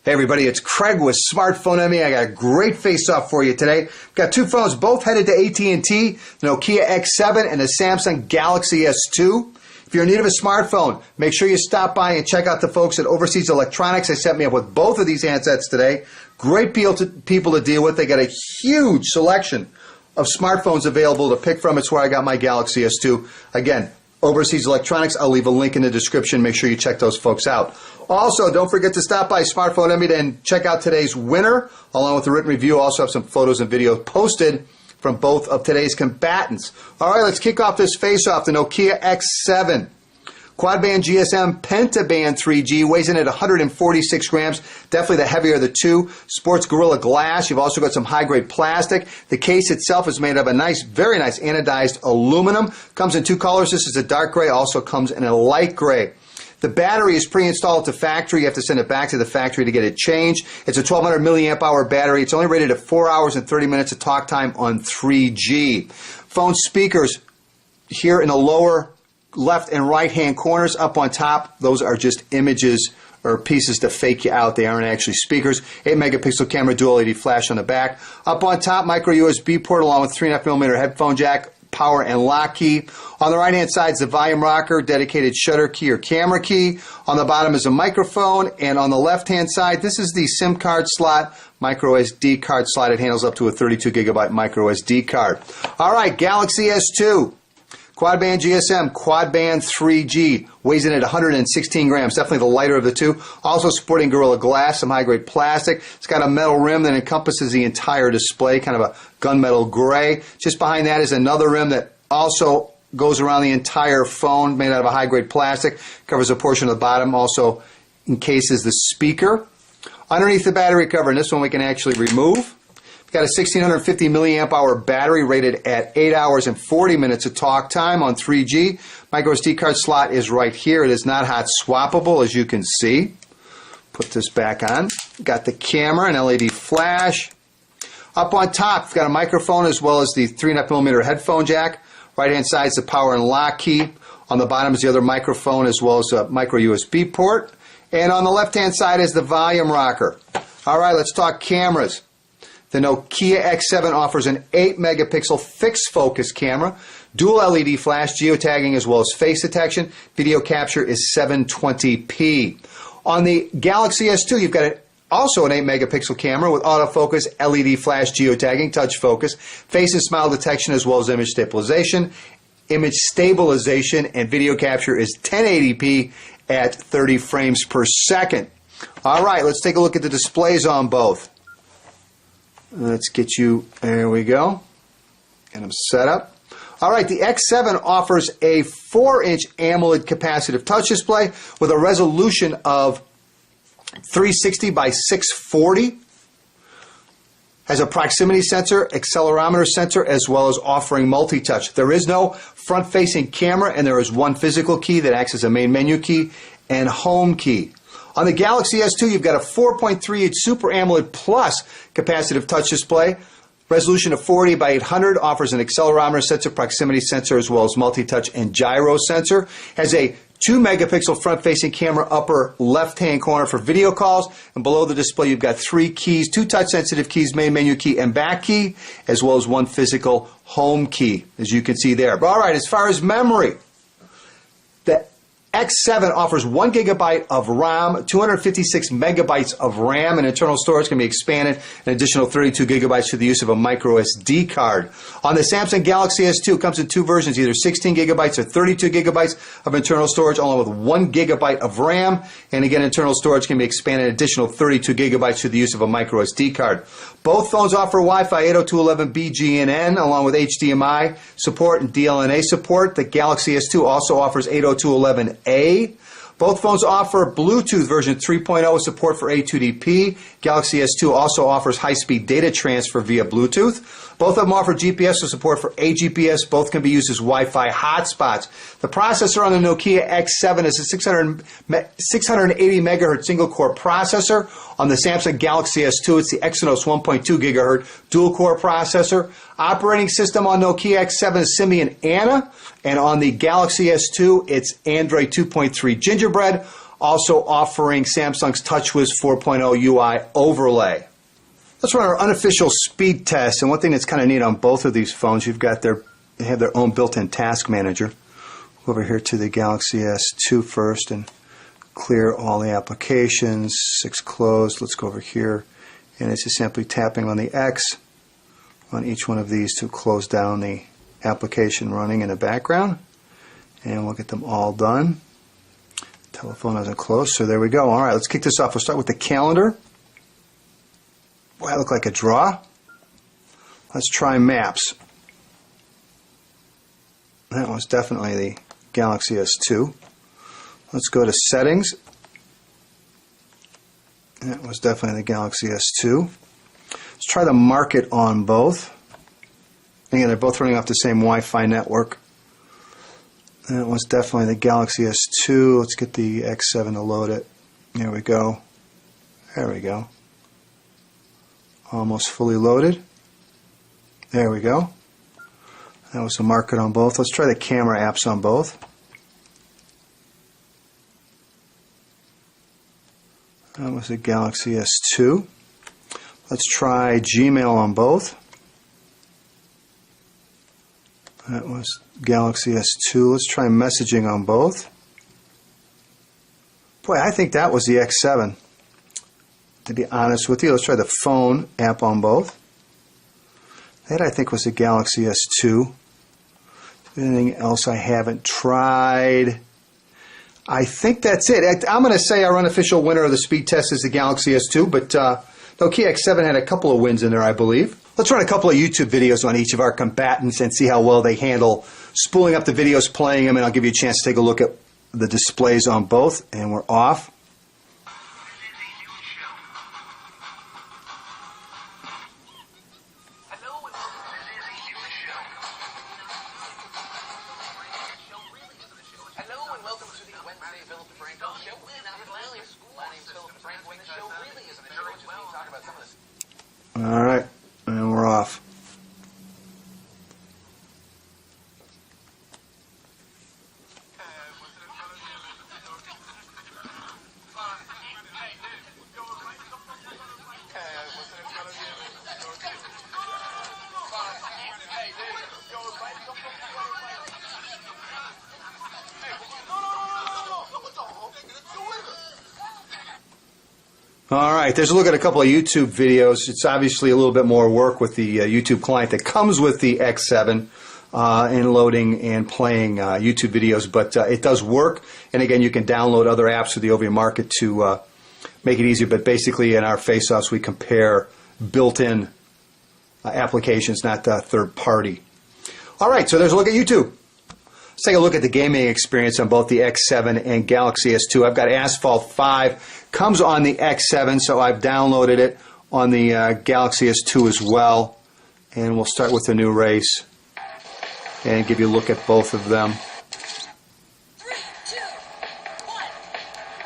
Hey everybody, it's Craig with Smartphone Emmy. I got a great face-off for you today. Got two phones, both headed to AT&T, the Nokia X7 and the Samsung Galaxy S2. If you're in need of a smartphone, make sure you stop by and check out the folks at Overseas Electronics. They set me up with both of these handsets today. Great people to deal with. They got a huge selection of smartphones available to pick from. It's where I got my Galaxy S2. Again, Overseas Electronics. I'll leave a link in the description. Make sure you check those folks out. Also, don't forget to stop by Smartphone Emmy and check out today's winner, along with the written review. Also have some photos and videos posted from both of today's combatants. All right, let's kick off this face-off. The Nokia X7. Quad-band GSM Pentaband 3G, weighs in at 146 grams. Definitely the heavier of the two. Sports Gorilla Glass. You've also got some high-grade plastic. The case itself is made of a nice, very nice anodized aluminum. Comes in two colors. This is a dark gray. Also comes in a light gray. The battery is pre-installed at the factory. You have to send it back to the factory to get it changed. It's a 1200 milliamp hour battery. It's only rated at 4 hours and 30 minutes of talk time on 3G. Phone speakers here in the lower left and right hand corners. Up on top, those are just images or pieces to fake you out. They aren't actually speakers. 8 megapixel camera, dual LED flash on the back. Up on top, micro USB port along with 3.5 millimeter headphone jack, power and lock key. On the right hand side is the volume rocker, dedicated shutter key or camera key. On the bottom is a microphone, and on the left hand side, this is the SIM card slot, micro SD card slot. It handles up to a 32 gigabyte micro SD card. All right, Galaxy S2. Quad-band GSM, quad-band 3G, weighs in at 116 grams, definitely the lighter of the two. Also sporting Gorilla Glass, some high-grade plastic. It's got a metal rim that encompasses the entire display, kind of a gunmetal gray. Just behind that is another rim that also goes around the entire phone, made out of a high-grade plastic. Covers a portion of the bottom, also encases the speaker. Underneath the battery cover, and this one we can actually remove. Got a 1650 milliamp hour battery rated at 8 hours and 40 minutes of talk time on 3G. Micro SD card slot is right here. It is not hot swappable, as you can see. Put this back on. Got the camera and LED flash. Up on top, we've got a microphone as well as the 3.5 millimeter headphone jack. Right hand side is the power and lock key. On the bottom is the other microphone as well as a micro USB port. And on the left hand side is the volume rocker. All right, let's talk cameras. The Nokia X7 offers an 8 megapixel fixed focus camera, dual LED flash, geotagging as well as face detection. Video capture is 720p. On the Galaxy S2, you've got also an 8 megapixel camera with autofocus, LED flash, geotagging, touch focus, face and smile detection as well as image stabilization. Image stabilization and video capture is 1080p at 30 frames per second. All right, let's take a look at the displays on both. Let's get you, there we go, and I'm set up. All right, the X7 offers a 4-inch AMOLED capacitive touch display with a resolution of 360 by 640. Has a proximity sensor, accelerometer sensor, as well as offering multi-touch. There is no front-facing camera, and there is one physical key that acts as a main menu key and home key. On the Galaxy S2, you've got a 4.3-inch Super AMOLED Plus capacitive touch display. Resolution of 480 by 800, offers an accelerometer sensor, proximity sensor, as well as multi-touch and gyro sensor. Has a 2 megapixel front-facing camera upper left-hand corner for video calls. And below the display, you've got 3 keys, 2 touch-sensitive keys, main menu key and back key, as well as 1 physical home key, as you can see there. But all right, as far as memory, the X7 offers 1 gigabyte of RAM, 256 megabytes of RAM, and internal storage can be expanded an additional 32 gigabytes through the use of a micro SD card. On the Samsung Galaxy S2, it comes in 2 versions, either 16 gigabytes or 32 gigabytes of internal storage, along with 1 gigabyte of RAM. And again, internal storage can be expanded an additional 32 gigabytes through the use of a micro SD card. Both phones offer Wi-Fi 802.11b GNN, along with HDMI support and DLNA support. The Galaxy S2 also offers 802.11a. Both phones offer Bluetooth version 3.0 with support for A2DP. Galaxy S2 also offers high-speed data transfer via Bluetooth. Both of them offer GPS with support for AGPS. Both can be used as Wi-Fi hotspots. The processor on the Nokia X7 is a 680 megahertz single-core processor. On the Samsung Galaxy S2, it's the Exynos 1.2 gigahertz dual-core processor. Operating system on Nokia X7 is Symbian Anna, and on the Galaxy S2, it's Android 2.3 Gingerbread, also offering Samsung's TouchWiz 4.0 UI overlay. Let's run our unofficial speed test, and one thing that's kind of neat on both of these phones, they have their own built-in task manager. Go over here to the Galaxy S2 first and clear all the applications. 6 closed. Let's go over here, and it's just simply tapping on the X on each one of these to close down the application running in the background, and we'll get them all done. Telephone hasn't closed, so there we go. All right, let's kick this off. We'll start with the calendar. Boy, I look like a draw. Let's try maps. That was definitely the Galaxy S2. Let's go to settings. That was definitely the Galaxy S2. Let's try the market on both. Again, they're both running off the same Wi-Fi network. That was definitely the Galaxy S2. Let's get the X7 to load it. There we go. There we go. Almost fully loaded. There we go. That was the market on both. Let's try the camera apps on both. That was the Galaxy S2. Let's try Gmail on both. That was Galaxy S2. Let's try messaging on both. Boy, I think that was the X7. To be honest with you, let's try the phone app on both. That I think was the Galaxy S2. Anything else I haven't tried? I think that's it. I'm going to say our unofficial winner of the speed test is the Galaxy S2, but Nokia X7 had a couple of wins in there, I believe. Let's run a couple of YouTube videos on each of our combatants and see how well they handle spooling up the videos, playing them, and I'll give you a chance to take a look at the displays on both, and we're off. All right, and we're off. All right, there's a look at a couple of YouTube videos. It's obviously a little bit more work with the YouTube client that comes with the X7 in loading and playing YouTube videos, but it does work. And again, you can download other apps through the OVA Market to make it easier. But basically, in our face-offs, we compare built-in applications, not third-party. All right, so there's a look at YouTube. Let's take a look at the gaming experience on both the X7 and Galaxy S2. I've got Asphalt 5. Comes on the X7, so I've downloaded it on the Galaxy S2 as well. And we'll start with a new race and give you a look at both of them. 3, 2, 1.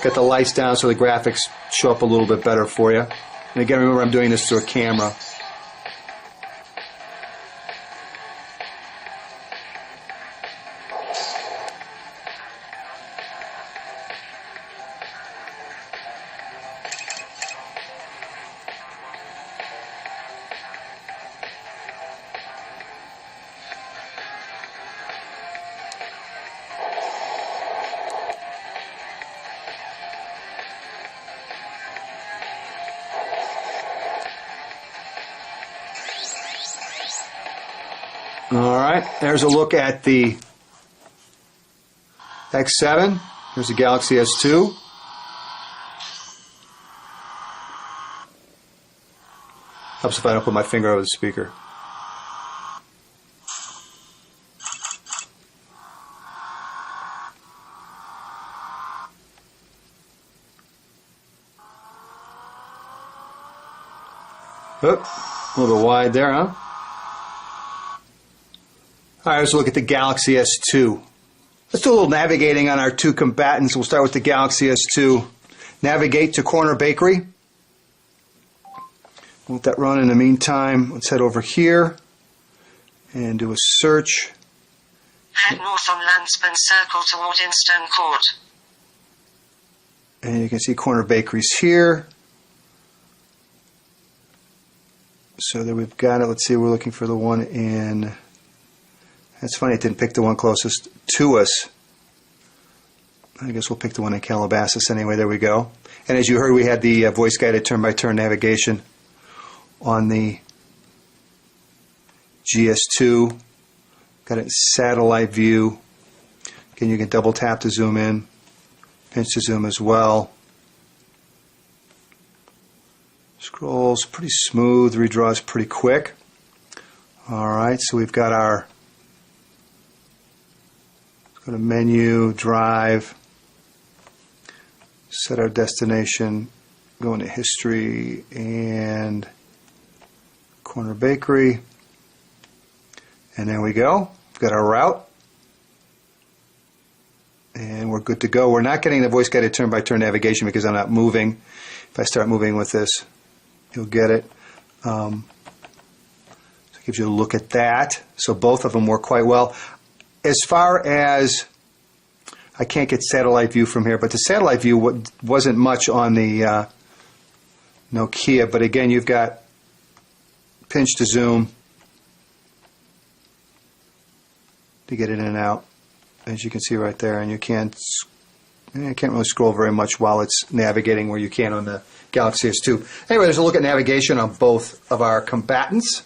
Get the lights down so the graphics show up a little bit better for you. And again, remember I'm doing this through a camera. All right, there's a look at the X7. There's the Galaxy S2. Helps if I don't put my finger over the speaker. Oop, a little bit wide there, huh? All right, let's look at the Galaxy S2. Let's do a little navigating on our two combatants. We'll start with the Galaxy S2. Navigate to Corner Bakery. We'll let that run in the meantime. Let's head over here. and do a search. Head north on Landsman Circle toward Instone Court. And you can see Corner Bakeries here. So there we've got it. Let's see, we're looking for the one in... That's funny, it didn't pick the one closest to us. I guess we'll pick the one in Calabasas anyway. There we go. And as you heard, we had the voice-guided turn-by-turn navigation on the GS2. Got it in satellite view. Again, you can double tap to zoom in, pinch to zoom as well. Scrolls pretty smooth, redraws pretty quick. Alright, so we've got our, let's go to menu, drive, set our destination, go into history and Corner Bakery. And there we go. We've got our route. And we're good to go. We're not getting the voice-guided turn-by-turn navigation because I'm not moving. If I start moving with this, you'll get it. So it gives you a look at that. So both of them work quite well. As far as, I can't get satellite view from here, but the satellite view wasn't much on the Nokia. But again, you've got pinch to zoom to get in and out, as you can see right there. And you can't really scroll very much while it's navigating where you can on the Galaxy S2. Anyway, there's a look at navigation on both of our combatants.